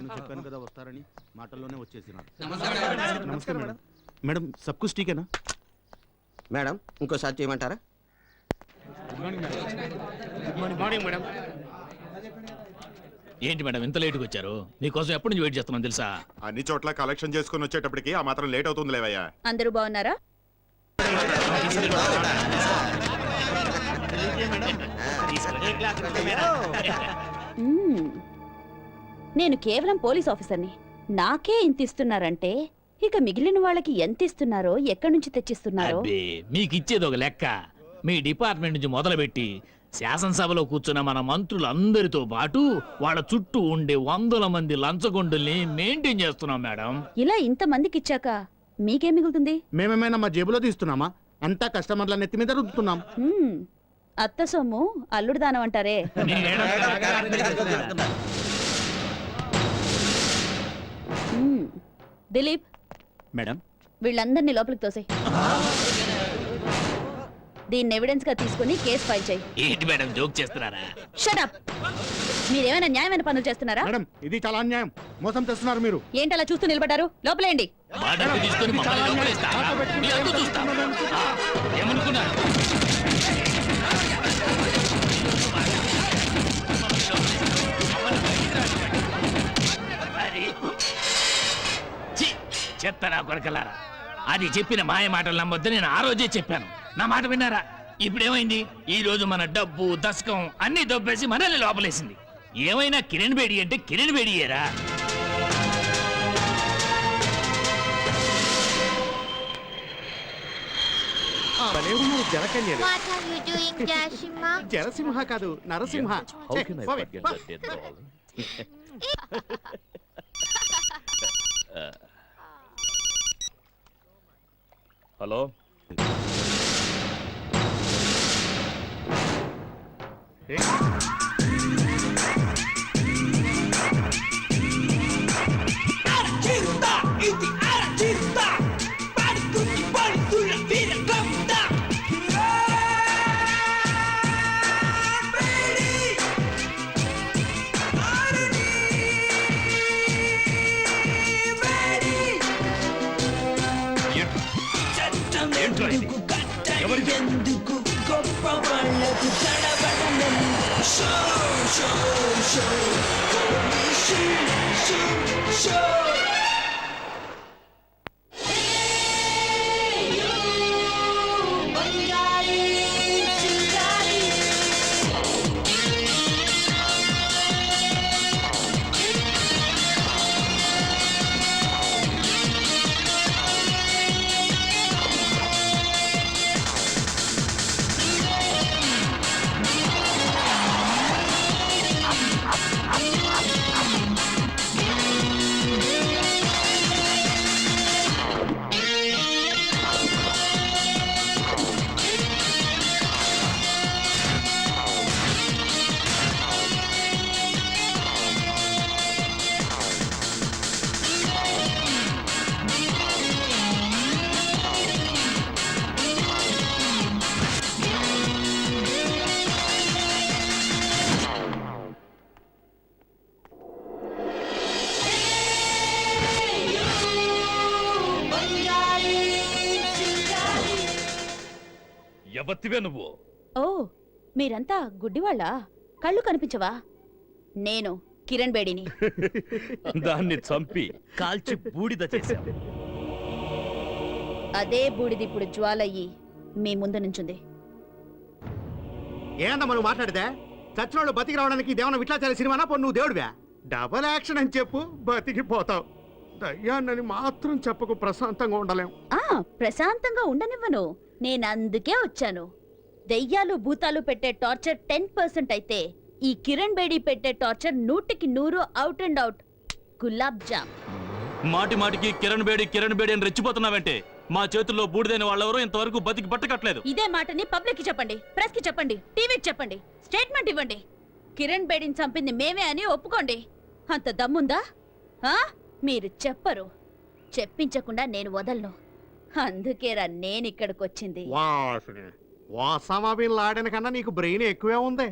నేను చెప్పాను కదా వస్తారని, మాటల్లోనే వచ్చేసినారు. నమస్కారం మేడం. మేడం సబ్ కుछ ठीक है ना? మేడం ఇంకోసారి చేయమంటారా? Good morning madam. ఏంటి మేడం ఇంత లేట్గా వచ్చారు? మీకోసం ఎప్పటి నుంచి వెయిట్ చేస్తున్నాం తెలుసా? అన్ని చోట్ల కలెక్షన్ చేసుకుని వచ్చేటప్పటికి ఆ మాత్రం లేట్ అవుతుంది లేవయ్యా. అందరూ బాగున్నారా? నేను కేవలం పోలీస్ ఆఫీసర్ని. నాకే ఇంత ఇస్తున్నారంటే ఇక మిగిలిన వాళ్ళకి ఎంత ఇస్తున్నారో, ఎక్కడి నుంచి తెచ్చిస్తున్నారో. అబ్బే, మీకు ఇచ్చేది ఒక లెక్క. మీ డిపార్ట్మెంట్ నుంచి మొదలుపెట్టి శాసనసభలో కూర్చున్న మన మంత్రులందరితో పాటు వాళ్ళ చుట్టూ ఉండే 100 మంది లంచగొండుల్ని మెయింటైన్ చేస్తున్నాం మేడం. ఇలా ఇంత మందికి ఇచ్చాక మీకేం మిగులుతుంది? మేమేమైనా మా జేబులో తీస్తున్నామా? అంతా కస్టమర్ల నెత్తి మీద రుద్దుతున్నాం. అత్త సొమ్ము అల్లుడు దానం అంటారే. దిలీప్ మేడం వీళ్ళందరినీ లోపలికి తోసే. దీన్ని ఎవిడెన్స్ గా తీసుకుని కేసు ఫైల్ చేయి. ఏంటి మేడం జోక్ చేస్తున్నారా? Shut up. మీరేమైనా న్యాయమైన పనులు చేస్తున్నారా? మేడం ఇది చాలా అన్యాయం, మోసం చేస్తున్నారు మీరు. ఏంటి అలా చూస్తూ నిలబడ్డారు? లోపలేండి. మా డబ్బు తీసుకొని మమ్మల్ని లోపలేస్తారా? మీ అంతు చూస్తా. ఏమనుకున్నారు? చెత్తరా కొరకలారా, అది చెప్పిన మాయ మాటలు నమ్మొద్దు. నేను ఆ రోజే చెప్పాను, నా మాట విన్నారా? ఇప్పుడేమైంది? ఈ రోజు మన డబ్బు దశకం అన్ని దొబ్బేసి మనల్ని లోపలేసింది. ఏమైనా కిరణ్ బేడి అంటే కిరణ్ బేడియేరా? జనసింహ కాదు, నరసింహ. హలో, ఎందుకు గొప్ప వాళ్ళకు తడబడను. Show show show show show show. ఎవత్తివే నువ్వు? ఓ, మీరంతా గుడ్డివాళ్ళా? కళ్ళు కనిపించవా? నేను కిరణ్ బేడిని. దాన్ని చంపి కాల్చి బూడిద చేశాం. అదే బూడిది ఇప్పుడు జ్వాలయ్యి మీ ముందు నుంచుంది. ఏందమ్మా నువ్వు మాట్లాడితే? చచ్చిన వాళ్ళు బతికి రావడానికి ఇదేమన్నా విట్లాచారి సినిమానా? పో నువ్వు దేవుడివా? డబల్ యాక్షన్ అని చెప్పు, బతికిపోతావు. దయ్యాన్నని మాత్రం చెప్పకు, ప్రశాంతంగా ఉండలేం. ప్రశాంతంగా ఉండనివ్వను. నేను అందుకే వచ్చాను. దెయ్యాలు భూతాలు పెట్టే టార్చర్ 10% అయితే ఈ కిరణ్ బేడి పెట్టే torture 100% out and out. Gulab jam. మాటి మాటికి కిరణ్ బేడి అని రెచ్చిపోతున్నావంటే మా చేతుల్లో బూడిదైన వాళ్ళెవరో ఇంతవరకు బతికి బట్టకట్లేదు. ఇదే మాటని పబ్లిక్ కి చెప్పండి, ప్రెస్ కి చెప్పండి, టీవీకి చెప్పండి, స్టేట్మెంట్ ఇవ్వండి. కిరణ్ బేడిని చంపింది మేమే అని ఒప్పుకోండి. అంత దమ్ముందా? మీరు చెప్పరు. చెప్పించకుండా నేను వదలను. అందుకేరా నేనిక్కడికొచ్చింది. వాసమా బిన్ లాడెన్ కన్నా నీకు బ్రెయిన్ ఎక్కువే ఉంది.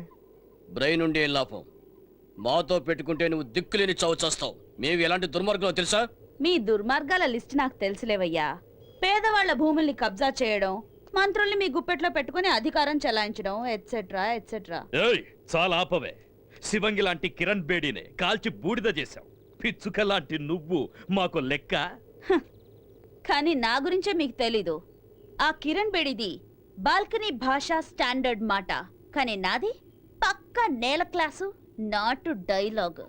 బ్రెయిన్ ఉండే లాభం, మాతో పెట్టుకుంటే నువ్వు దిక్కులేని చావు చేస్తావు. మేము ఎలాంటి దుర్మార్గం తెలుసా? మీ దుర్మార్గాల లిస్ట్ నాకు తెలుసులేవయ్యా. పేదవాళ్ల భూముల్ని కబ్జా చేయడం, మంత్రుల్ని మీ గుప్పెట్లో పెట్టుకుని అధికారం చెలాయించడం, ఎట్సెట్రా ఎట్సెట్రా. ఏయ్ చాలా ఆపవే. శివంగి లాంటి కిరణ్ బేడీనే కాల్చి బూడిద చేశావు. పిచ్చుక లాంటి నువ్వు మాకు లెక్క. కానీ నా గురించే మీకు తెలీదు. ఆ కిరణ్ బేడిది బాల్కనీ భాషా స్టాండర్డ్ మాట, కానీ నాది పక్కా నేల క్లాసు నాటు డైలాగ్.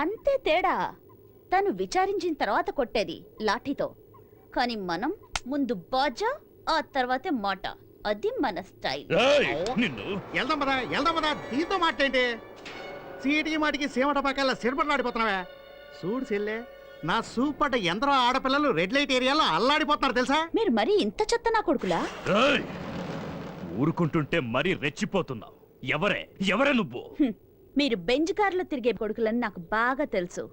అంతే తేడా. తను విచారించిన తర్వాత కొట్టేది లాఠీతో, కానీ మనం ముందు బాజా ఆ తర్వాతే మాట. అది మన స్టైల్. ఏయ్, నిన్ను వెళ్దాం పదా. దీంతో మాట్లాడి సీటికి మాటికి సీమట పక్కల సిరపట్లాడిపోతున్నావే. చూడు చెల్లే, నా సూపర్ ఎందరో ఆడపిల్లలు రెడ్ లైట్ ఏరియాలో అల్లాడిపోతున్నారు తెలుసా. మీరు మరీ ఇంత చెత్త నా కొడుకులా? ఏయ్, ఊరుకుంటుంటే మరీ రెచ్చిపోతున్నావు. ఎవరే నువ్వు? మీరు బెంజ్ కార్లో తిరిగే కొడుకులని నాకు బాగా తెలుసు.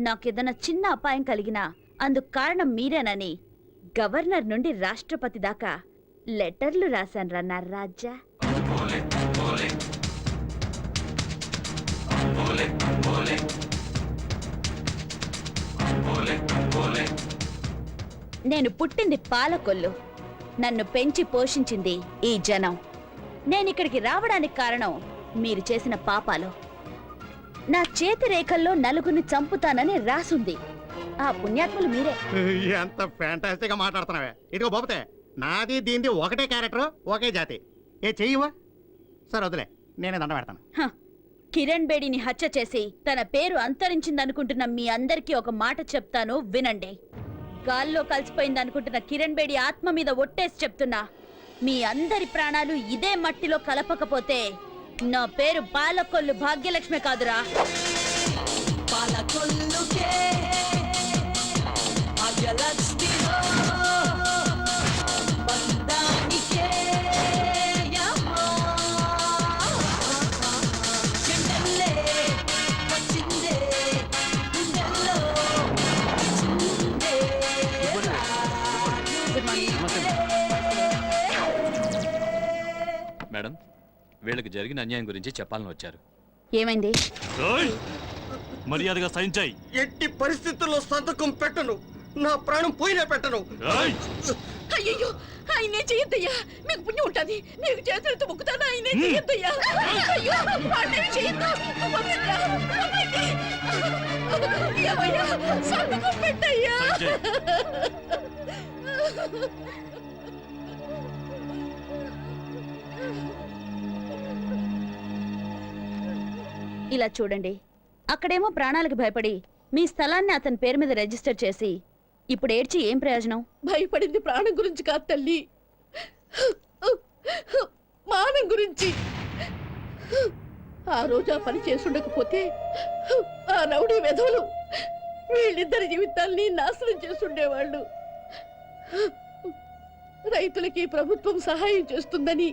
నాకేదైనా చిన్న అపాయం కలిగినా అందుకు కారణం మీరేనని గవర్నర్ నుండి రాష్ట్రపతి దాకా లెటర్లు రాశాను నా రాజా. నేను పుట్టింది పాలకొల్లు. నన్ను పెంచి పోషించింది ఈ జనం. నేనిక్కడికి రావడానికి కారణం మీరు చేసిన పాపాలు. నా చేతి రేఖల్లో నలుగురిని చంపుతానని రాసుంది. ఆ పుణ్యాత్ములు మీరే. ఎంత ఫ్యాంటాస్టిక్ గా మాట్లాడుతున్నావే. ఇదిగో బాబుతే, నాది దీంది ఒకటే క్యారెక్టర్, ఒకే జాతి. ఏ చెయ్యవా? సరే వదిలే, నేనే దండ పెడతాను. హ, కిరణ్ బేడిని హత్య చేసి తన పేరు అంతరించిందనుకుంటున్న మీ అందరికీ ఒక మాట చెప్తాను, వినండి. గాల్లో కలిసిపోయిందనుకుంటున్న కిరణ్ బేడి ఆత్మ మీద ఒట్టేసి చెప్తున్నా, మీ అందరి ప్రాణాలు ఇదే మట్టిలో కలపకపోతే నా పేరు పాలకొల్లు భాగ్యలక్ష్మి కాదురా. పాలకొల్లుకే భాగ్యలక్ష్మిలో బంధానికే యమ్మా. ఎండల్లే వచ్చిందే గుండెల్లో చిందే మేడం, వీళ్ళకి జరిగిన అన్యాయం గురించి చెప్పాలని వచ్చారు. ఏమైంది? ఏయ్, మర్యాదగా సహించాయి. ఎట్టి పరిస్థితుల్లో సంతకం పెట్టను. నా ప్రాణం పోయినా పెట్టను. ఏయ్, అయ్యో ఆయనే చెయ్యొద్దయ్యా, మీకు పుణ్యం ఉంటుంది. మీకు చేతులతో మొక్కుతాను, ఆయనే చెయ్యొద్దయ్యా. అయ్యో వాళ్ళని చెయ్యొద్దు. వదలండి. ఏమయ్యా, సంతకం పెట్టయ్యా. ఇలా చూడండి, అక్కడేమో ప్రాణాలకు భయపడి మీ స్థలాన్ని అతని పేరు మీద రిజిస్టర్ చేసి ఇప్పుడు ఏడ్చి ఏం ప్రయోజనం? భయపడింది ప్రాణం గురించి కాదు తల్లి, మానం గురించి. ఆ రోజు ఆ పని చేసుండకపోతే ఆ రౌడీ వెధవులు వీళ్ళిద్దరి జీవితాల్ని నాశనం చేసుండేవాళ్ళు. రైతులకి ప్రభుత్వం సహాయం చేస్తుందని,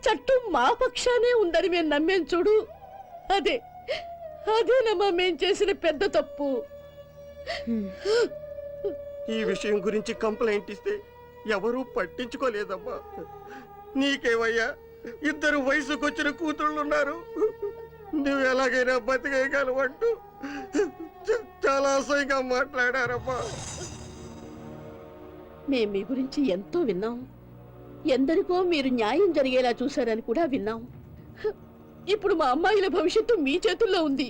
చట్టం మా పక్షానే ఉందని మేము నమ్మేం చూడు. అదేనమ్మా మేం చేసిన పెద్ద తప్పు. ఈ విషయం గురించి కంప్లైంట్ ఇస్తే ఎవరూ పట్టించుకోలేదమ్మా. నీకేమయ్యా, ఇద్దరు వయసుకొచ్చిన కూతుళ్ళున్నారు. నువ్వు ఎలాగైనా బతికేయగలవంటూ చాలా అసహ్యంగా మాట్లాడారమ్మా. మేం మీ గురించి ఎంతో విన్నాం. ఎందరికో మీరు న్యాయం జరిగేలా చూశారని కూడా విన్నాం. ఇప్పుడు మా అమ్మాయిల భవిష్యత్తు మీ చేతుల్లో ఉంది.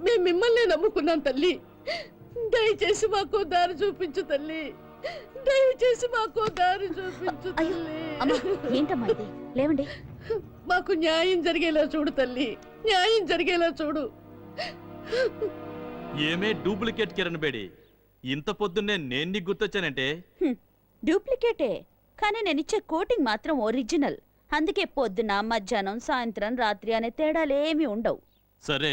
మేము మిమ్మల్ని నమ్ముకున్నాం తల్లి. దయచేసి మాకు దారి చూపించు తల్లి. దయచేసి మాకు దారి చూపించు తల్లి. ఏంటమ్మా ఇది? లేవండి. మాకు న్యాయం జరిగేలా చూడు తల్లి, న్యాయం జరిగేలా చూడు. ఏమే డూప్లికేట్ కిరణ్ బేడి, ఇంత పొద్దున్నే నేను నీకు గుర్తొచ్చానంటే? డూప్లికేటే, కానీ నేనిచ్చే కోటింగ్ మాత్రం ఒరిజినల్. అందుకే పొద్దున, మధ్యాహ్నం, సాయంత్రం, రాత్రి అనే తేడాలేమీ ఉండవు. సరే,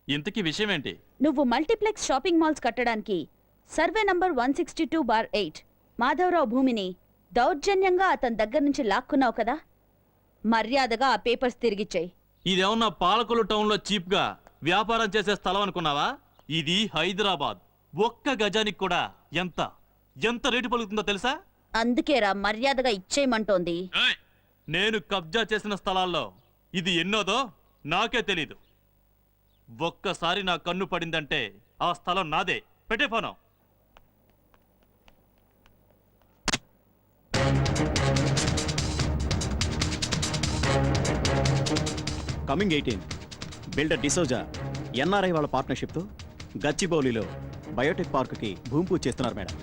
ఇంతకీ విషయం ఏంటి? నువ్వు మల్టీప్లెక్స్ షాపింగ్ మాల్స్ కట్టడానికి సర్వే నంబర్ 162/8 మాధవరావు భూమిని దౌర్జన్యంగా అతని దగ్గర నుంచి లాక్కున్నావు కదా. మర్యాదగా ఆ పేపర్స్ తిరిగిచ్చేయి. ఇదేమన్నా పాలకొల్లు టౌన్లో చీప్గా వ్యాపారం చేసే స్థలం అనుకున్నావా? ఇది హైదరాబాద్. ఒక్క గజానికి కూడా ఎంత ఎంత రేటు పలుకుతుందో తెలుసా? అందుకేరా మర్యాదగా ఇచ్చేయమంటోంది. నేను కబ్జా చేసిన స్థలాల్లో ఇది ఎన్నోదో నాకే తెలీదు. ఒక్కసారి నా కన్ను పడిందంటే ఆ స్థలం నాదే. పెట్టే phone. Coming 18 builder D'Souza NRI వాళ్ళ పార్ట్నర్షిప్తో గచ్చిబౌలిలో బయోటెక్ పార్కుకి భూమి పూజ చేస్తున్నారు మేడం.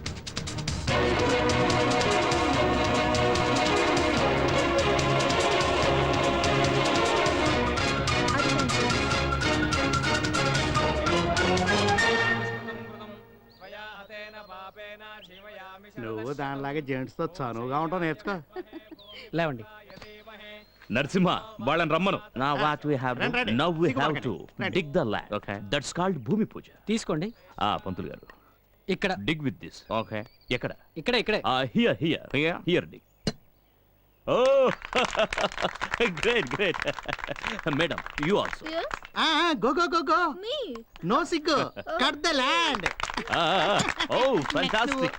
నువ్వు దానిలాగా జెంట్స్ తో చనువుగా ఉంటావు, నేర్చుకో. లేవండి. నరసింహ వాళ్ళని రమ్మను. Now what we have Ren, ready. now we Sigu have bakandi. to Ready. dig the land. Okay. That's called భూమి పూజ. తీసుకోండి. పంతులు గారు ఇక్కడ డిగ్ విత్ దిస్. Okay. ఎక్కడ? ఇక్కడే here Here? Here dig. Oh great great. Madam you also. Go go go go. No సిగ్గు. Cut the land. Oh fantastic.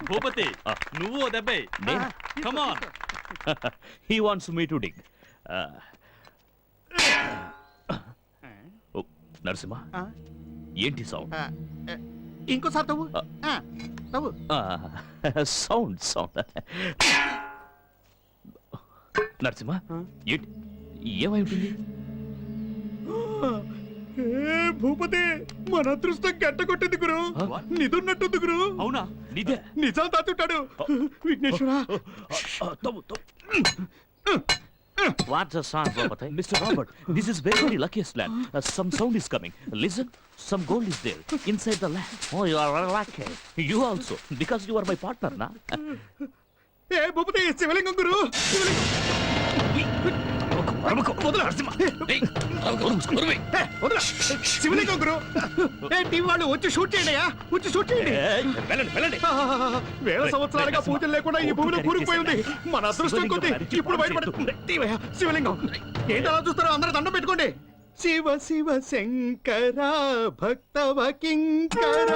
Bhupathi నువ్వు ఓ దెబ్బే. Come on. He wants me to dig. Narasimha ఏంటి సౌండ్? ఇంకోసారి తవ్వు. తవ్వు. Sound sound. నరసింహ ఏంటి ఏమై ఉంటుంది? భూపతి మన అదృష్టం గట్ట కొట్టింది గురు. నిదున్నట్టుంది గురు. అవునా? నిదే. నిజాలు దాచుంటాడు. Vighneshwara. తవ్వు తవ్వు. What's the sound, Bhopati? Mr. Robert, this is very luckiest land. Some sound is coming. Listen, some gold is there inside the land. Oh, you are very lucky. You also, because you are my partner, na? ఏ భూపతి శివలింగం గురు. శివలింగం గురు. TV వాళ్ళు వచ్చి shoot చేయండి అయ్యా. వచ్చి shoot చేయండి. వెళ్ళండి. వేల సంవత్సరాలుగా పూజలు లేకుండా ఈ భూమిలో కూరుకుపోయి ఉంది. మన అదృష్టం కొద్ది ఇప్పుడు బయటపడుతుంది. శివలింగం ఏంటి అలా చూస్తారో? అందరూ దండం పెట్టుకోండి. శివ శివ శంకర భక్తవ కింకర.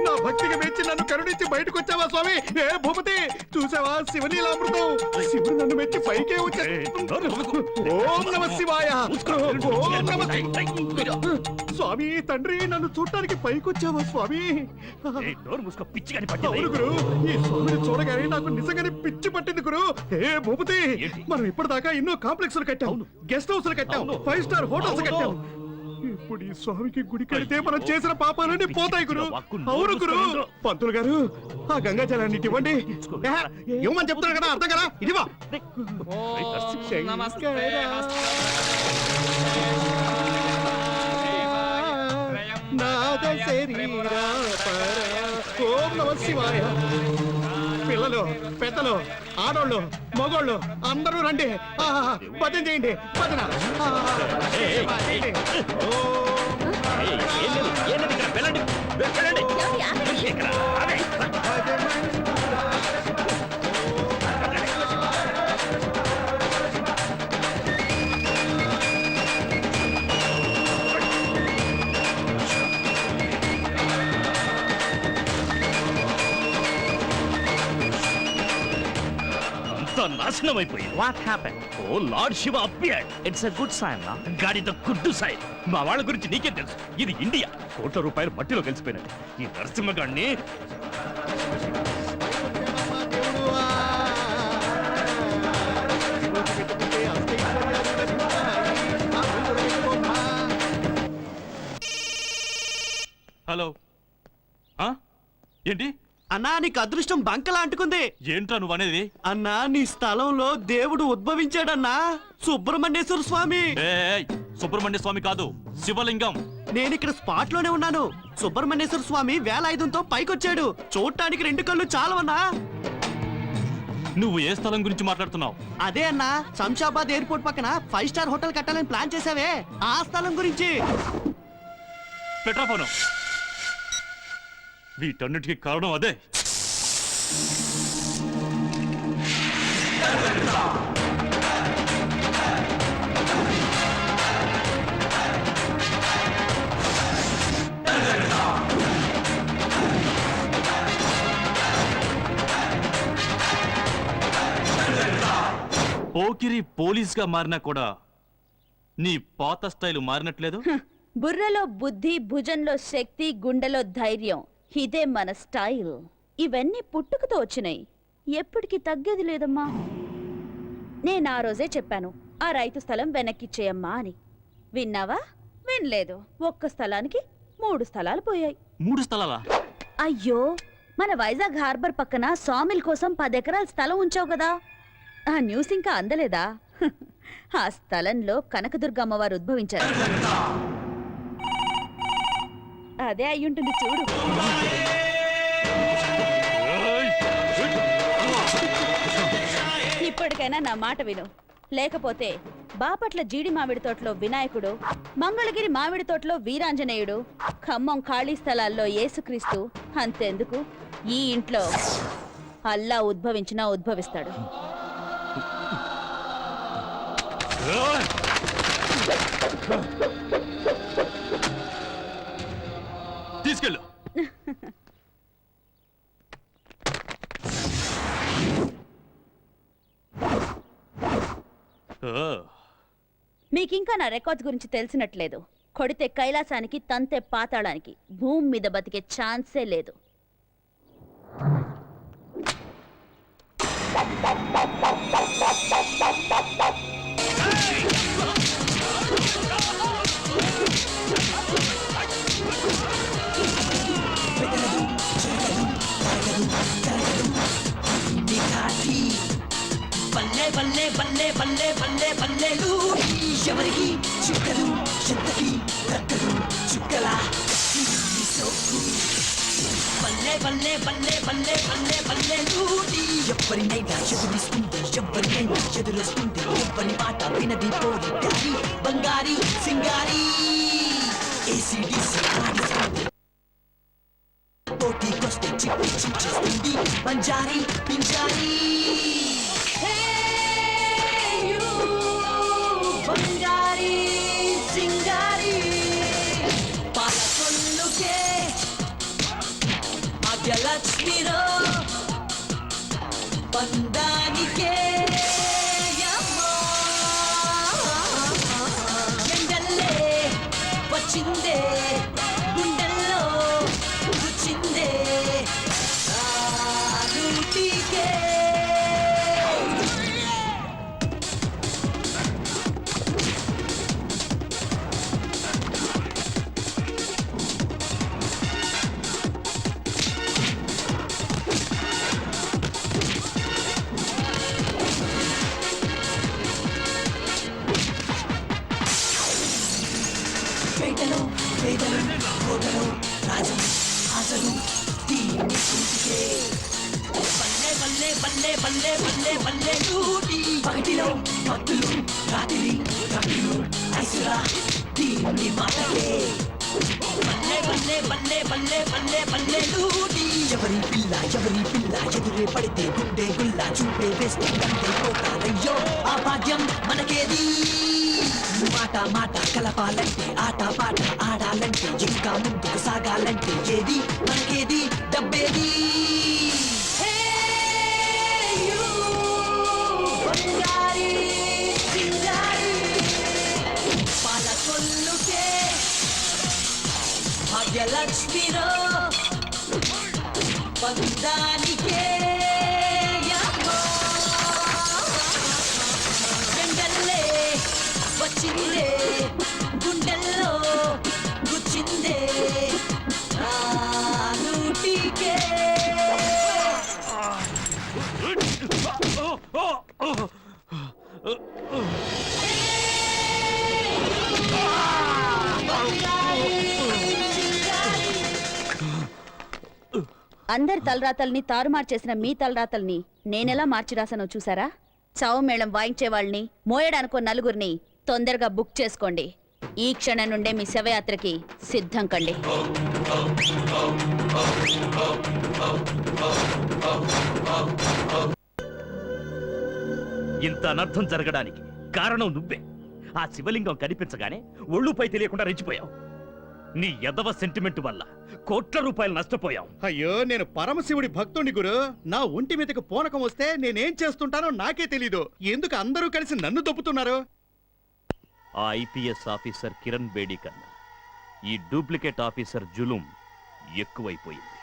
నా భక్తికి మెచ్చి నన్ను కరుణించి బయటకు వచ్చావా స్వామి? ఏ భూపతి చూసావా శివనీలామృతం? శివుడు నన్ను మెచ్చి పైకే వచ్చాడు. ఓం నమ శివాయ. ఓం నమ స్వామి. తండ్రి నన్ను చూడటానికి పైకొచ్చావా స్వామి? పిచ్చి కానీ అవును గురు. ఈ స్వామిని చూడగానే నాకు నిజంగానే పిచ్చి పట్టింది గురు. ఏ భూపతి మనం ఇప్పటిదాకా ఎన్నో కాంప్లెక్స్లు కట్టాం, గెస్ట్ హౌస్లు కట్టాం, 5 స్టార్ హోటల్స్ కట్టాం. ఇప్పుడు ఈ స్వామికి గుడి కడితే మనం చేసిన పాపాలన్నీ పోతాయి గురు. అవును గురు. పంతులు గారు ఆ గంగా జలాన్ని ఇవ్వండి. ఇవ్వమని చెప్తున్నారు కదా, అర్థం కదా? ఇదివా. నాద శరీరా పర. ఓం నమ శివాయ. పిల్లలు పెద్దలు ఆడోళ్ళు మగోళ్ళు అందరూ రండి. భజన చేయండి. భజన. నాశనం అయిపోయింది. What happened? Oh lord Shiva appeared. It's a good sign, no? గాడిద గుడ్డు సాయి. మా వాళ్ళ గురించి నీకేం తెలుసు? ఇది ఇండియా. కోట్ల రూపాయలు మట్టిలో కలిసిపోయినట్టు ఈ నరసింహగాడిని. హలో. ఏంటి? అన్నా నీకు అదృష్టం బంకలా అంటుకుంది. ఏంట్రా నువ్వు అనేది? అన్నా నీ స్థలంలో దేవుడు ఉద్భవించాడన్నా. సుబ్రహ్మణ్యేశ్వర స్వామి. ఏయ్, సుబ్రహ్మణ్య స్వామి కాదు, శివలింగం. నేను ఇక్కడ స్పాట్ లోనే ఉన్నాను. సుబ్రహ్మణ్యేశ్వర స్వామి వేలాయుధంతో పైకొచ్చాడు. చూడటానికి 2 కళ్ళు చాలవన్నా. నువ్వు ఏ స్థలం గురించి మాట్లాడుతున్నావు? అదే అన్నా శంషాబాద్ ఎయిర్పోర్ట్ పక్కన 5 స్టార్ హోటల్ కట్టాలని ప్లాన్ చేసావే, ఆ స్థలం గురించి. Petra phone. వీటన్నిటికీ కారణం అదే. పోకిరి పోలీస్ గా మారినా కూడా నీ పాత స్టైల్ మారినట్లేదు. బుర్రలో బుద్ధి, భుజంలో శక్తి, గుండెలో ధైర్యం, ఇదే మన స్టైల్. ఇవన్నీ పుట్టుకతో వచ్చినాయి, ఎప్పటికీ తగ్గేది లేదమ్మా. నేను ఆ రోజే చెప్పాను, ఆ రైతు స్థలం వెనక్కిచ్చేయమ్మా అని. విన్నావా? వినలేదు. ఒక్క స్థలానికి 3 స్థలాలు పోయాయి. 3 స్థలాలా? అయ్యో, మన వైజాగ్ హార్బర్ పక్కన సామిల్ కోసం 10 ఎకరాల స్థలం ఉంచావు కదా, ఆ న్యూస్ ఇంకా అందలేదా? ఆ స్థలంలో కనకదుర్గ అమ్మవారు ఉద్భవించారు. అదే అయ్యుంటుంది చూడు. ఇప్పటికైనా నా మాట విను, లేకపోతే బాపట్ల జీడి మామిడి తోటలో వినాయకుడు, మంగళగిరి మామిడి తోటలో వీరాంజనేయుడు, ఖమ్మం ఖాళీ స్థలాల్లో యేసుక్రీస్తు, అంతెందుకు ఈ ఇంట్లో అల్లా ఉద్భవించినా ఉద్భవిస్తాడు. తీసుకెళ్ళు. మీకింకా నా రికార్డ్స్ గురించి తెలిసినట్లేదు. కొడితే కైలాసానికి, తంతే పాతాళానికి, భూమి మీద బతికే ఛాన్సే లేదు. బల్లే బల్లే బల్లే బల్లే బల్లే బల్లెలు ఎవరికి చుక్కలు ఎంతకి దక్కలు చుక్కల బల్లే బల్లే బల్లే బల్లే బల్లే బల్లెలు ఎవరినైనా ఎదురిస్తుంది, ఎవరినైనా ఎదురొస్తుంది, ఎవరి మాట వినది పోలి దారి బంగారి సింగారి ఏసీడీసీ ఆడిస్తుంది, పోటీకొస్తే చిప్పి చించేస్తుంది బంజారి పింజారి. బంగారి సింగారి పాలకొల్లుకే భాగ్యలక్ష్మిరో బంధానికే ఎండల్లే వచ్చిందే గుండెల్లో గుచ్చిందే నూటికే. పేటలో పేదలు కోటలో రాజు ఆశలు దీని కుంటికే బల్లే బల్లే బల్లే బల్లే బల్లే బల్లే లూటి పగటిలో భక్తులు రాత్రి భక్తులు ఐసురా దీని మాటకే బల్లే బల్లే బల్లే బల్లే బల్లే బల్లే లూటి ఎవరి పిల్ల ఎదురే పడితే గుండె గుల్లా చూపే వేస్తే కంటే పోతారయ్యో ఆ భాగ్యం మనకేది. మాట మాట కలపాలంటే, ఆట పాట ఆడాలంటే, ఇంకా ముందుకు సాగాలంటే ఏది మనకేది డబ్బేది. బంగారి సింగారి పాలకొల్లుకే భాగ్యలక్ష్మిరో బంధానికే ఎండల్లే వచ్చిందే గుండెల్లో గుచ్చిందే నూటికే. అందరి తలరాతల్ని తారుమారు చేసిన మీ తలరాతల్ని నేనెలా మార్చి రాసానో చూసారా? చావు మేళం వాయించే వాళ్ళని, మోయడానికో నలుగురిని తొందరగా బుక్ చేసుకోండి. ఈ క్షణం నుండే మీ శవయాత్రకి సిద్ధం కండి. ఇంత అనర్థం జరగడానికి కారణం నువ్వే. ఆ శివలింగం కనిపించగానే ఒళ్ళుపై తెలియకుండా రెచ్చిపోయావు. నీ ఎదవ సెంటిమెంట్ వల్ల కోట్ల రూపాయలు నష్టపోయాం. అయ్యో, నేను పరమశివుడి భక్తుని గురు. నా ఒంటి మీదకి పూనకం వస్తే నేనేం చేస్తుంటానో నాకే తెలీదు. ఎందుకు అందరూ కలిసి నన్ను దొప్పుతున్నారు? ఆ ఐపీఎస్ ఆఫీసర్ కిరణ్ బేడి కన్నా ఈ డూప్లికేట్ ఆఫీసర్ జులుం ఎక్కువైపోయింది.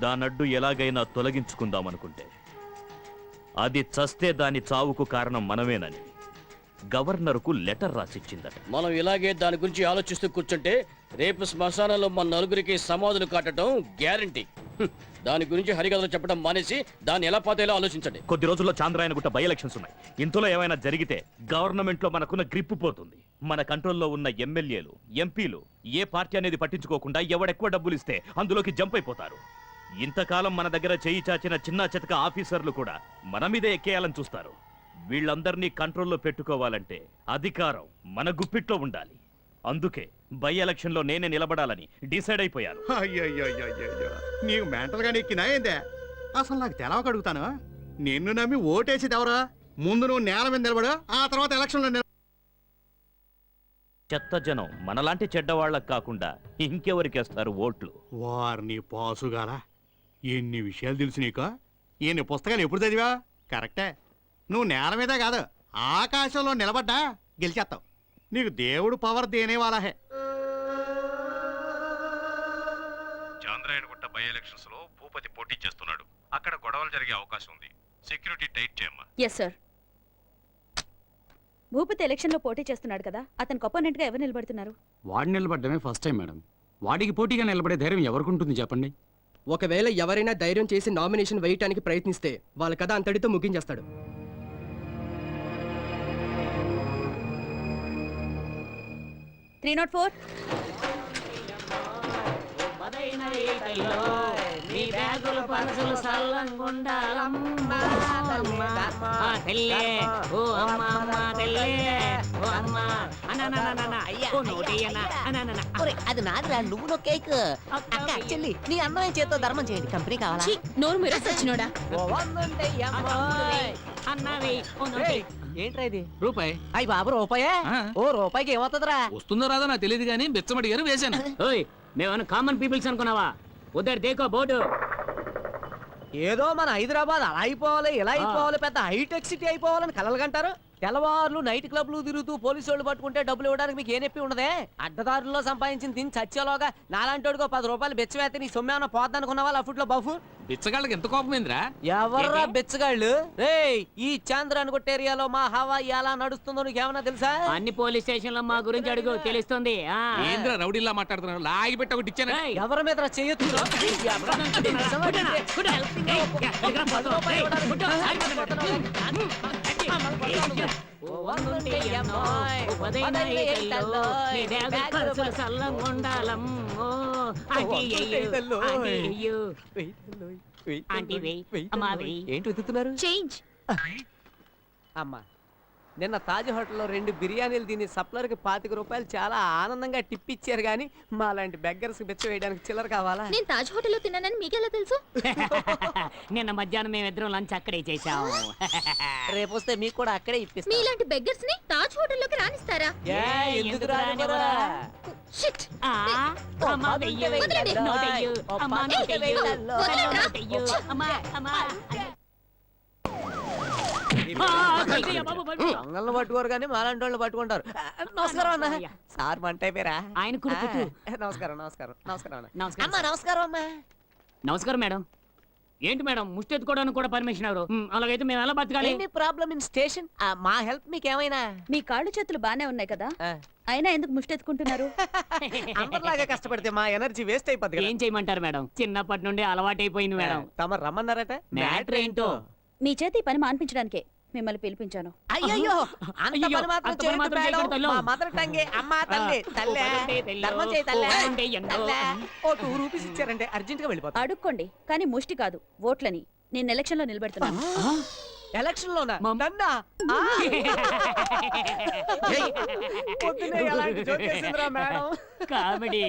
దానడ్డు ఎలాగైనా తొలగించుకుందామనుకుంటే అది చస్తే దాని చావుకు కారణం మనమేనని గవర్నర్కు లెటర్ రాసిచ్చిందట. మనం ఇలాగే దాని గురించి ఆలోచిస్తూ కూర్చుంటే రేపు శ్మశానంలో మన నలుగురికి సమాధులు కట్టడం గ్యారంటీ. దాని గురించి హరికథలు చెప్పడం మానేసి దాన్ని ఎలా పోతేలా ఆలోచించండి. కొద్ది రోజుల్లో చాంద్రాయనగుట్ట బై ఎలక్షన్స్ ఉన్నాయి. ఇంతలో ఏమైనా జరిగితే గవర్నమెంట్ లో మనకున్న గ్రిప్ పోతుంది. మన కంట్రోల్లో ఉన్న ఎమ్మెల్యేలు, ఎంపీలు ఏ పార్టీ అనేది పట్టించుకోకుండా ఎవడెక్కువ డబ్బులు ఇస్తే అందులోకి జంప్ అయిపోతారు. ఇంతకాలం మన దగ్గర చేయి చాచిన చిన్న చితక ఆఫీసర్లు కూడా మన మీదే ఎక్కేయాలని చూస్తారు. వీళ్ళందరినీ కంట్రోల్లో పెట్టుకోవాలంటే అధికారం మన గుప్పిట్లో ఉండాలి. అందుకే బై ఎలక్షన్ లో నేనే నిలబడాలని డిసైడ్ అయిపోయాను. అయ్యయ్యయ్యయ్యయ్యో, నీకు మెంటల్ గా నెక్కినా ఏందే? అసలు నాకు తెలవక అడుగుతాను. నిన్ను నమ్మి ఓటేసేది ఎవరా? ముందు నువ్వు నేల మీద నిలబడు, ఆ తర్వాత ఎలక్షన్ లో చెత్త జనం మనలాంటి చెడ్డవాళ్లకు కాకుండా ఇంకెవరికేస్తారు ఓట్లు? వారిని పాసుగాల ఎన్ని విషయాలు తెలుసు నీకు? ఎన్ని పుస్తకాలు ఎప్పుడు చదివా? కరెక్టే, నువ్వు నేల మీదే కాదు ఆకాశంలో నిలబడ్డా గెలిచేస్తావు. నీకు దేవుడు పవర్ దేనేవాలా హే. చాంద్రాయణగుట్ట బై ఎలక్షన్స్ లో భూపతి పోటీ చేస్తున్నాడు. అక్కడ గొడవలు జరిగే అవకాశం ఉంది. సెక్యూరిటీ టైట్ చేయమ్మా. Yes sir. భూపతి ఎలక్షన్ లో పోటీ చేస్తున్నాడు కదా, అతనికి అపోనెంట్ గా ఎవరు నిలబడుతున్నారు? వాడు నిలబడ్డమే ఫస్ట్ టైం మేడం. వాడికి పోటీగా నిలబడే ధైర్యం ఎవరికి ఉంటుంది చెప్పండి? ఒకవేళ ఎవరైనా ధైర్యం చేసి నామినేషన్ వేయటానికి ప్రయత్నిస్తే వాళ్ళ కథ అంతటితో ముగించేస్తాడు. Three not four. అది నాదిరా, నువ్వు నొక్కేకు. అక్క చెల్లి నీ అందమైన చేత్తో ధర్మం చేయండి. కంపెనీ కావాలా? నోరు మీరు సచ్చినోడా? ఏంట్రా ఇది? రూపాయి అయ్యి బాబు, రూపాయే? ఓ రూపాయికి ఏమవుతుందిరా? వస్తుందో రాదో నాకు తెలియదు కానీ బెచ్చమడిగారు వేశాను. మేమన్నా కామన్ పీపుల్స్ అనుకున్నావా? ఉద్దరు దేకో బోర్డు. ఏదో మన హైదరాబాద్ అలా అయిపోవాలి, ఇలా అయిపోవాలి, పెద్ద హైటెక్ సిటీ అయిపోవాలని కలలు కంటారు. తెల్లవారులు నైట్ క్లబ్లు తిరుగుతూ పోలీసు వాళ్ళు పట్టుకుంటే డబ్బులు ఇవ్వడానికి మీకు ఏ నొప్పి ఉండదే? అడ్డదారుల్లో సంపాదించిన తిని చచ్చేలోగా నాలాంటోడికో 10 రూపాయలు బెచ్చవేస్తే నీ సొమ్మేమన్నా పోద్దనుకున్నావా? అఫుట్లో బఫు బిచ్చగాళ్ళకి ఎంత కోపమైందిరా? ఎవర్రా బెచ్చగాళ్ళు? రేయ్, ఈ చాంద్రాయణగుట్ట ఏరియాలో మా హవా ఎలా నడుస్తుందో నీకేమన్నా తెలుసా? అన్ని పోలీస్ స్టేషన్ లో మా గురించి అడుగు, తెలుస్తుంది. ఏంద్రా రౌడీలా మాట్లాడుతున్నారు? లాగి పెట్టి ఒకటి ఇచ్చాను. ఎవరి మీద చేయొచ్చు? ఏంటి వెతుకుతున్నారు? చేంజ్. అమ్మా, నిన్న తాజ్ హోటల్లో 2 బిర్యానీలు తిని సప్లర్కి 25 రూపాయలు చాలా ఆనందంగా టిప్ ఇచ్చారు, కానీ మా లాంటి బెగ్గర్స్ బెచ్చ వేయడానికి చిల్లర కావాలా? నేను తాజ్ హోటల్లో తిన్నానని మీకెలా తెలుసు? నిన్న మధ్యాహ్నం మేమిద్దరం లంచ్ అక్కడే చేసాం. రేపు వస్తే మీకు కూడా అక్కడే ఇప్పిస్తాం. మీలాంటి బెగ్గర్స్ ని తాజ్ హోటల్లోకి రానిస్తారా? ఎందుకు రానివ్వరా? షిట్. దొంగలను పట్టుకోరు కానీ మాలాంటి వాళ్ళు పట్టుకుంటారు. నమస్కారం అన్న. సార్ మంట అయిపోయారా? ఆయన కురుకుతూ. నమస్కారం నమస్కారం నమస్కారం అన్న. నమస్కారం. అమ్మా నమస్కారం అమ్మా. నమస్కారం మేడం. ఏంటి మేడం, ముష్టెత్తుకోవడానికి కూడా పర్మిషన్ ఎవరు? అలాగైతే మేము ఎలా బతకాలి? Any problem in station. మా హెల్ప్ మీకేమైనా? మీ కాళ్ళు చేతులు బానే ఉన్నాయి కదా, అయినా ఎందుకు ముష్టెత్తుకుంటున్నారు? అందరిలాగా కష్టపడితే మా ఎనర్జీ వేస్ట్ అయిపోద్ది. ఏం చేయమంటారు మేడం? చిన్నప్పటి నుండి అలవాటైపోయింది మేడం. తమ రమ్మన్నారట? మ్యాటర్ ఏంటో? మీ చేతి పని మాన్పించడానికే మిమ్మల్ని పిలిపించాను. అయ్యో, అంత అయ్యో, పని మాత్రం అంత పని చేయొద్దు మాత్రం మేడం. చేయకూడదు తల్లు. మా మదర్ టంగే అమ్మా తల్లి తల్లే ధర్మం చేయి తల్లే. తల్లే. ఓ 2 రూపీస్ ఇచ్చారంటే అర్జెంట్ గా వెళ్ళిపోతా. అడుక్కోండి, కానీ ముష్టి కాదు, ఓట్లని. నేను ఎలక్షన్ లో నిలబెడుతున్నాను. ఎలక్షన్ లోనా? నన్నా? పొద్దున్నే ఎలాంటి జోక్ చేసిందిరా మేడం? కామెడీ.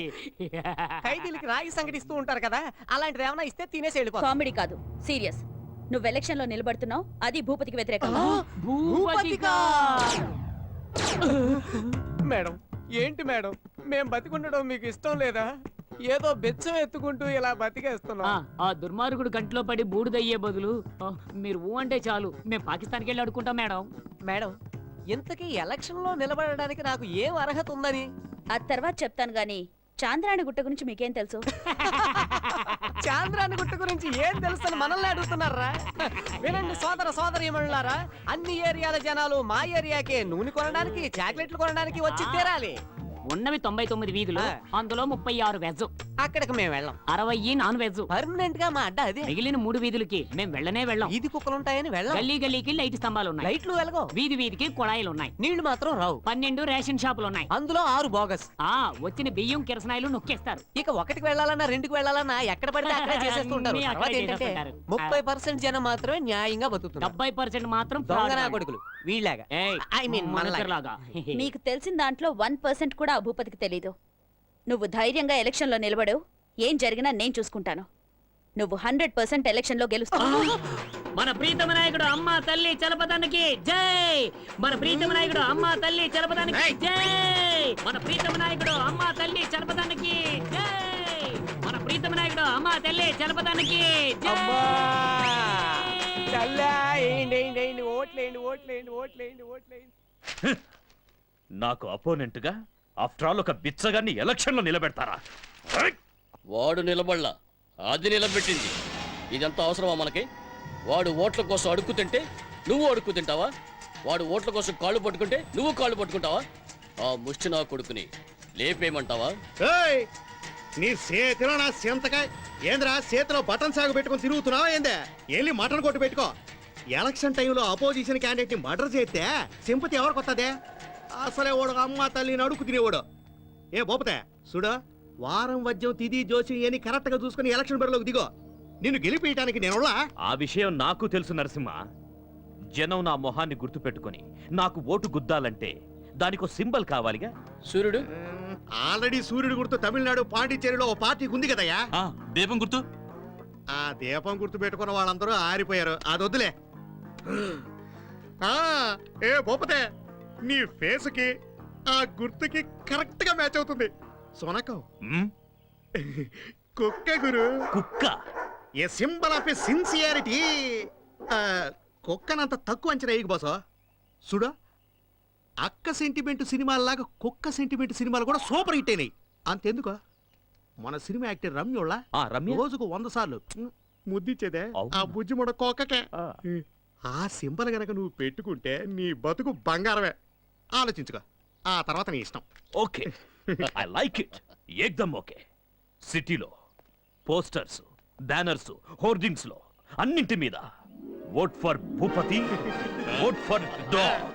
ఖైదీలకి రాగి సంగటిస్తూ ఉంటారు కదా, అలాంటిది ఏమైనా ఇస్తే తినేసి వెళ్ళిపోతా. కామెడీ కాదు, సీరియస్. నువ్వు ఎలక్షన్ లో నిలబడుతున్నావు, అది భూపతికి వ్యతిరేకంగా. భూపతికా? మేడం ఏంటి మేడం, మేం బతికుండడం మీకు ఇష్టం లేదా? ఏదో బెచ్చం ఎత్తుకుంటూ ఇలా బతికేస్తున్నాం. ఆ దుర్మార్గుడు కంట్లో పడి బూడిదయ్యే బదులు మీరు ఊ అంటే చాలు, మేము పాకిస్తాన్కి వెళ్ళి అడుకుంటాం మేడం. మేడం ఇంతకీ ఎలక్షన్ లో నిలబడడానికి నాకు ఏం అర్హత ఉందని? ఆ తర్వాత చెప్తాను గాని చాంద్రాణి గుట్ట గురించి మీకేం తెలుసు? చాంద్రాన్ని గుట్ట గురించి ఏం తెలుసని మనల్ని అడుగుతున్నారా? వినండి సోదర సోదరీమణులారా, అన్ని ఏరియాల జనాలు మా ఏరియాకే నూనె కొనడానికి, చాక్లెట్లు కొనడానికి వచ్చి తీరాలి. ఉన్నవి 99 వీధులు, అందులో 36 వెజ్. అక్కడికి మేము వెళ్ళాం. 60 నాన్ వెజ్. పర్మనెంట్ గా మా అడ్డ అదే. మిగిలిన 3 వీధులకి మేము వెళ్ళనే వెళ్ళాం. వీధి కుక్కలు ఉంటాయని వెళ్ళాం. గల్లీ గల్లీకి లైట్ స్తంభాలు ఉన్నాయి. లైట్లు వెలగో. వీధి వీధికి కుళాయిలు ఉన్నాయి. నీళ్లు మాత్రం రావు. 12 రేషన్ షాపులు ఉన్నాయి. అందులో 6 బోగస్. వచ్చిన బియ్యం కిరసనాయిలు నొక్కేస్తారు. ఇక 1కి వెళ్ళాలన్నా 2కి వెళ్ళాలన్నా ఎక్కడ పడితే అక్కడే చేసేస్తుంటారు. అన్నీ అక్కడే తర్వాత ఏంటంటే చేసేస్తుంటారు. 30% జనం మాత్రమే న్యాయంగా బతుకుతున్నారు. 70% మాత్రం దొంగనా కొడుకులు వీళ్ళగా. I mean మనలాగా. లాగా. మీకు తెలిసిన దాంట్లో 1% కూడా ఆ భూపతికి తెలీదు. నువ్వు ధైర్యంగా ఎలక్షన్లో నిలబడు, ఏం జరిగినా నేను చూసుకుంటాను. నువ్వు 100% ఎలక్షన్లో గెలుస్తావు. మన ప్రీతమ నాయకుడు అమ్మ తల్లి చలపదానికి జై. మన ప్రీతమ నాయకుడు అమ్మ తల్లి చలపదానికి జై. మన ప్రీతమ నాయకుడు అమ్మ తల్లి చలపదానికి జై. మన ప్రీతమ నాయకుడు అమ్మ తల్లి చలపదానికి జై. నాకు అపోనెంట్ గా ఆఫ్టర్ ఆల్ ఒక బిచ్చగాన్ని ఎలక్షన్ లో నిలబెడతారా? వాడు నిలబడలా, అది నిలబెట్టింది. ఇదంతా అవసరమా మనకి? వాడు ఓట్ల కోసం అడుక్కు తింటే నువ్వు అడుక్కు తింటావా? వాడు ఓట్ల కోసం కాళ్ళు పట్టుకుంటే నువ్వు కాళ్ళు పట్టుకుంటావా? ఆ ముష్టి నా కొడుకుని లేపేయమంటావా? ఏయ్, నీ చేతిలో నా సెంతకాయ ఏంద్రా? చేతిలో బటన్ సాగు పెట్టుకుని తిరుగుతున్నావా ఏందే? వెళ్ళి మటన్ కొట్టు పెట్టుకో. ఎలక్షన్ టైంలో అపోజిషన్ క్యాండిడేట్ ని మర్డర్ చేస్తే సింపతి ఎవరికి వస్తుంది? అసలే ఓడు అమ్మ తల్లిని అడుగు తినేవాడు. ఏ బోపతే చూడు, వారం వద్యం తిది జోసి అని కరెక్ట్ గా చూసుకుని ఎలక్షన్ బరిలోకి దిగో. నిన్ను గెలిపేయటానికి నేను ఆ విషయం నాకు తెలుసు నరసింహ. జనం నా మొహాన్ని గుర్తు పెట్టుకుని నాకు ఓటు గుద్దాలంటే దానికో సింబల్ కావాలిగా. సూర్యుడు ఆల్రెడీ సూర్యుడు గుర్తు తమిళనాడు పాండిచ్చేరిలో ఓ పార్టీకి ఉంది కదయ్యా. దీపం గుర్తు. ఆ దీపం గుర్తు పెట్టుకున్న వాళ్ళందరూ ఆరిపోయారు. అది వద్దులే. ఏ బొప్పతే, నీ ఫేస్ కి ఆ గుర్తుకి కరెక్ట్ గా మ్యాచ్ అవుతుంది. సొనకం కుక్క గురు. కుక్క ఏ సింబల్ ఆఫ్ ఏ సిన్సియారిటీ. కుక్కనంత తక్కువ అంచనా వేయకు బాసో. చూడా, అక్క సెంటిమెంట్ సినిమాల్లాగా కుక్క సెంటిమెంట్ సినిమాలు కూడా సూపర్ హిట్ అయినాయి. అంతెందుకు, మన సినిమా యాక్టర్ రమ్యోళ్ళ రోజుకు 100 సార్లు ముద్దిచ్చేదే ఆ బుజ్జి మొడ కుక్కకే. ఆ సింబల్ గనక నువ్వు పెట్టుకుంటే నీ బతుకు బంగారమే. ఆలోచించుకో, ఆ తర్వాత నీ ఇష్టం. Okay, I like it. ఏకదమ్ ఓకే. సిటీలో పోస్టర్స్, బ్యానర్స్, హోర్డింగ్స్ లో అన్నింటి మీద vote for Bhupathi, vote for dog.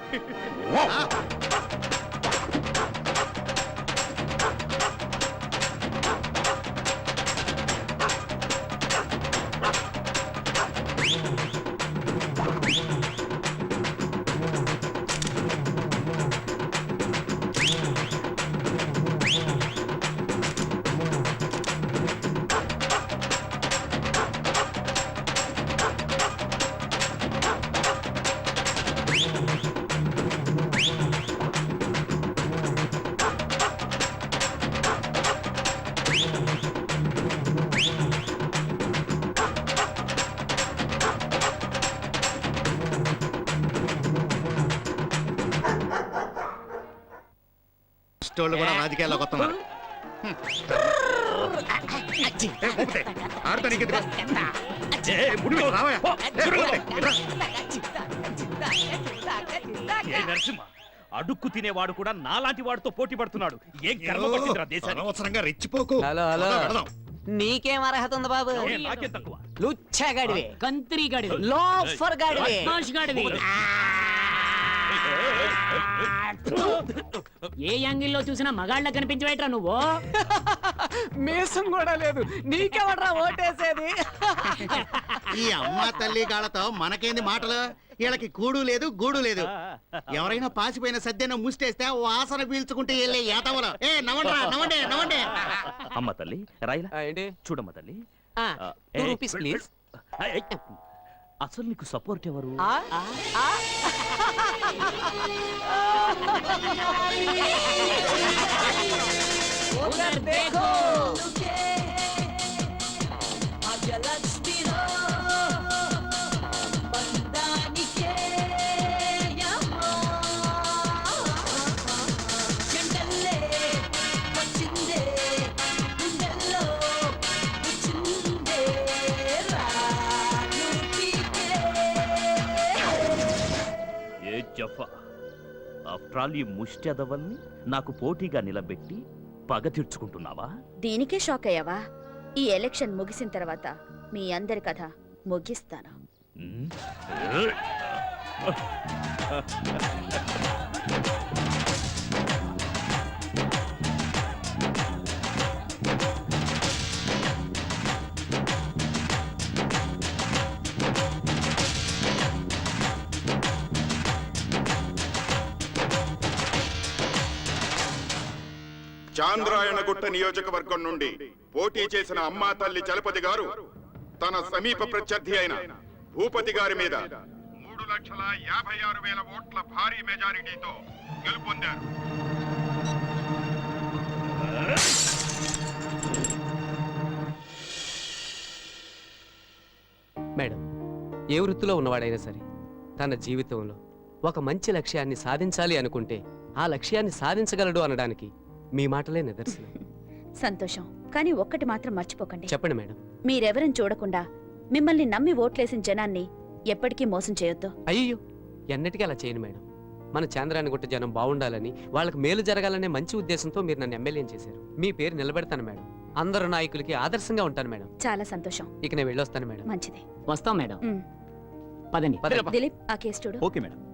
వాళ్ళు కూడా రాజకీయాల్లోకి వస్తున్నారు. నరసింహ, అడుక్కు తినేవాడు కూడా నాలాంటి వాడితో పోటీ పడుతున్నాడు. ఏం గర్వ పట్టిందిరా దేశానికి? అనవసరంగా రెచ్చిపోకు. హలో హలో, నీకేం అర్హత ఉంది బాబు? నాకేం తక్కువ? లుచ్చగాడివే, కంత్రి గడివి, లోఫర్ గాడివే, బద్మాష్ గడివి. ఏ యాంగిల్లో చూసినా మగాళ్ళ కనిపించవేట్రా నువ్వు? మీసం కూడా లేదు, నీకెవడ్రా ఓటేసేది? ఈ అమ్మ తల్లి గాళ్ళతో మనకేంది మాటలు? వీళ్ళకి కూడు లేదు గూడు లేదు. ఎవరైనా పాసిపోయిన సద్యన ముష్టేస్తే వాసన పీల్చుకుంటే వెళ్ళే ఏతవలు. ఏ నవ్వండి నవ్వండి నవ్వండి. అమ్మ తల్లి రాయిలా ఏంటి? చూడమ్మ తల్లి, 2 రూపీస్ ప్లీజ్. అసలు నీకు సపోర్ట్ ఎవరు? ట్రాలీ ముష్టెదవల్ని నాకు పోటీగా నిలబెట్టి పగ తీర్చుకుంటున్నావా? దీనికే షాక్ అయ్యావా? ఈ ఎలక్షన్ ముగిసిన తర్వాత మీ అందరి కథ ముగిస్తాను. ఉమ్. చాంద్రాయణగుట్ట నియోజకవర్గం నుండి పోటీ చేసిన అమ్మా తల్లి చలపతి గారు తన సమీప ప్రత్యర్థి అయిన భూపతి గారి మీద 3,56,000 ఓట్ల భారీ మెజారిటీతో గెలుపొందారు. మేడం, ఏ వృత్తిలో ఉన్నవాడైనా సరే తన జీవితంలో ఒక మంచి లక్ష్యాన్ని సాధించాలి అనుకుంటే ఆ లక్ష్యాన్ని సాధించగలడు అనడానికి మీ మాటలే నిదర్శనం. సంతోషం. కానీ ఒక్కటి మాత్రం మర్చిపోకండి. చెప్పండి మేడం. మీరెవరని చూడకుండా మిమ్మల్ని నమ్మి ఓట్లేసిన జనాన్ని ఎప్పటికీ మోసం చేయొద్దు. అయ్యో, ఎన్నటికీ అలా చేయను మేడం. మన చాంద్రాయణగుట్ట జనం బాగుండాలని, వాళ్ళకి మేలు జరగాలనే మంచి ఉద్దేశంతో మీరు నన్ను ఎమ్మెల్యేని చేశారు. మీ పేరు నిలబెడతాను మేడం. అందరు నాయకులకి ఆదర్శంగా ఉంటాను మేడం. చాలా సంతోషం. ఇక నేను వెళ్ళొస్తాను మేడం. మంచిది. వస్తాం మేడం. ఉమ్. పదండి. పదండి. దిలీప్, ఆ కేసు చూడు. Okay madam.